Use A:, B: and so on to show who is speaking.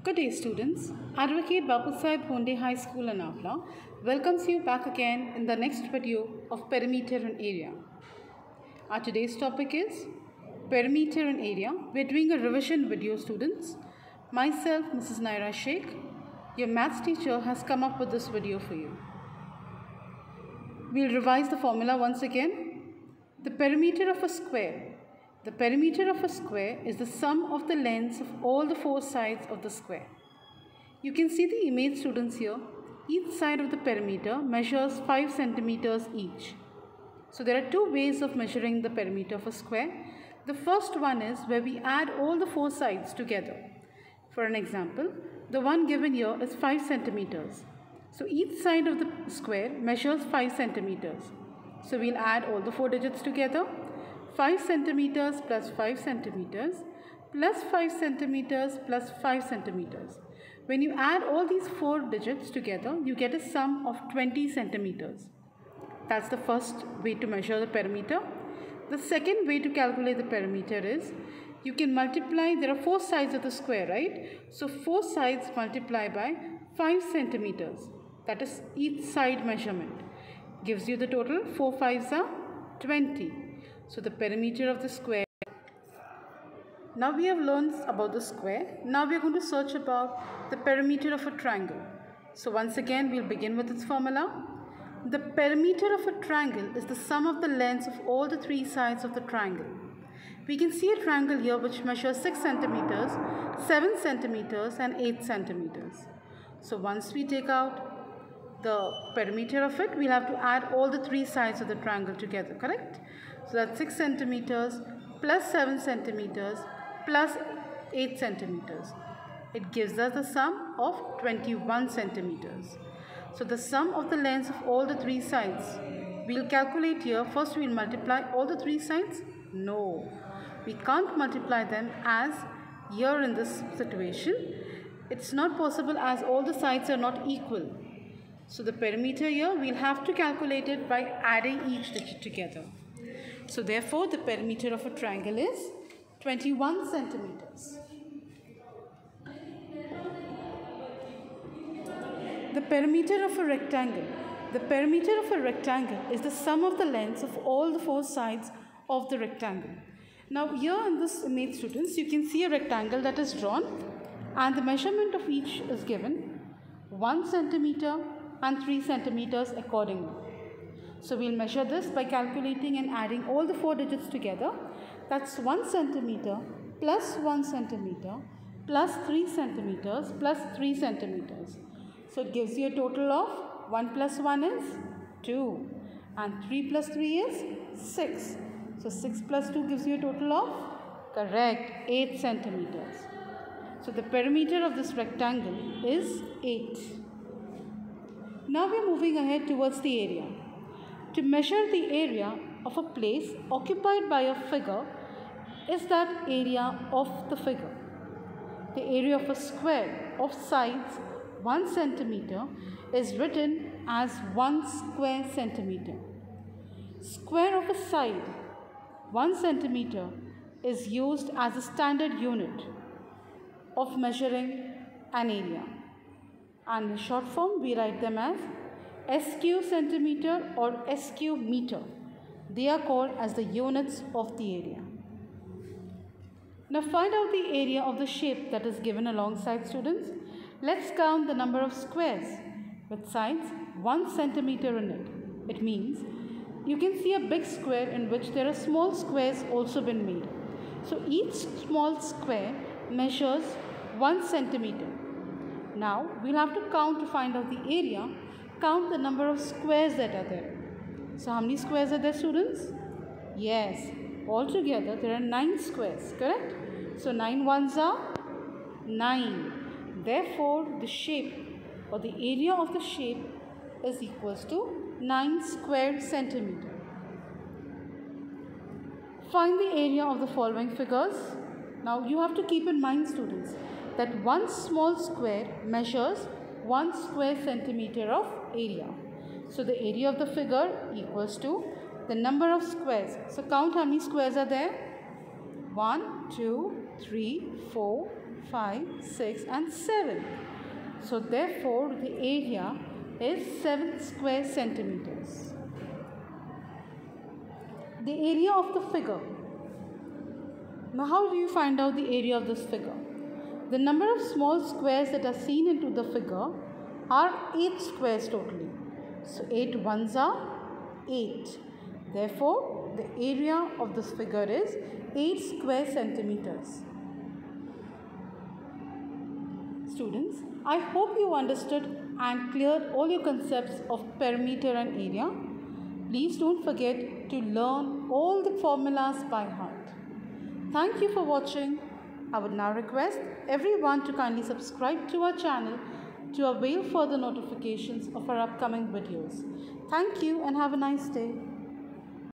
A: Good day, students. Advocate Babusaheb Phonde High School in Avla welcomes you back again in the next video of perimeter and area. Our today's topic is perimeter and area. We're doing a revision video, students. Myself, Mrs. Naira Sheikh, your maths teacher, has come up with this video for you. We'll revise the formula once again. The perimeter of a square. The perimeter of a square is the sum of the lengths of all the four sides of the square. You can see the image, students, here. Each side of the perimeter measures 5 centimeters each. So there are two ways of measuring the perimeter of a square. The first one is where we add all the four sides together. For an example, the one given here is 5 centimeters. So each side of the square measures 5 centimeters. So we'll add all the four digits together. 5 centimeters plus 5 centimeters plus 5 centimeters plus 5 centimeters. When you add all these four digits together, you get a sum of 20 centimeters. That's the first way to measure the perimeter. The second way to calculate the perimeter is you can multiply, there are four sides of the square, right? So 4 sides multiply by 5 centimeters. That is each side measurement. Gives you the total, 4 5s are 20. So the perimeter of the square. Now we have learned about the square. Now we are going to search about the perimeter of a triangle. So once again we'll begin with its formula. The perimeter of a triangle is the sum of the lengths of all the three sides of the triangle. We can see a triangle here which measures 6 centimeters, 7 centimeters and 8 centimeters. So once we take out the perimeter of it, we'll have to add all the three sides of the triangle together, correct? So that's 6 centimeters plus 7 centimeters plus 8 centimeters. It gives us the sum of 21 centimeters. So the sum of the lengths of all the three sides, we'll calculate here. First we'll multiply all the three sides. No, we can't multiply them as here in this situation. It's not possible as all the sides are not equal. So the perimeter here, we'll have to calculate it by adding each digit together. So therefore, the perimeter of a triangle is 21 centimeters. The perimeter of a rectangle. The perimeter of a rectangle is the sum of the lengths of all the four sides of the rectangle. Now here in this image, students, you can see a rectangle that is drawn and the measurement of each is given 1 centimeter and 3 centimeters accordingly. So we'll measure this by calculating and adding all the four digits together. That's 1 centimeter plus 1 centimeter plus 3 centimeters plus 3 centimeters. So it gives you a total of 1 plus 1 is 2 and 3 plus 3 is 6. So 6 plus 2 gives you a total of, correct, 8 centimeters. So the perimeter of this rectangle is 8. Now we are moving ahead towards the area. To measure the area of a place occupied by a figure is that area of the figure. The area of a square of sides 1 centimeter is written as 1 square centimeter. Square of a side 1 centimeter is used as a standard unit of measuring an area. And in short form, we write them as SQ centimeter or SQ meter. They are called as the units of the area. Now find out the area of the shape that is given alongside, students. Let's count the number of squares with sides 1 centimeter in it. It means you can see a big square in which there are small squares also been made. So each small square measures 1 centimeter. Now we'll have to count to find out the area. Count the number of squares that are there. So how many squares are there, students? Yes, altogether there are 9 squares, correct? So 9 ones are 9. Therefore, the shape or the area of the shape is equals to 9 square centimeter. Find the area of the following figures. Now you have to keep in mind, students, that one small square measures 1 square centimeter of area. So the area of the figure equals to the number of squares. So count how many squares are there. 1, 2, 3, 4, 5, 6 and 7. So therefore the area is 7 square centimeters. The area of the figure. Now how do you find out the area of this figure? The number of small squares that are seen into the figure are 8 squares totally. So 8 ones are 8. Therefore, the area of this figure is 8 square centimeters. Students, I hope you understood and cleared all your concepts of perimeter and area. Please don't forget to learn all the formulas by heart. Thank you for watching. I would now request everyone to kindly subscribe to our channel to avail further notifications of our upcoming videos. Thank you and have a nice day.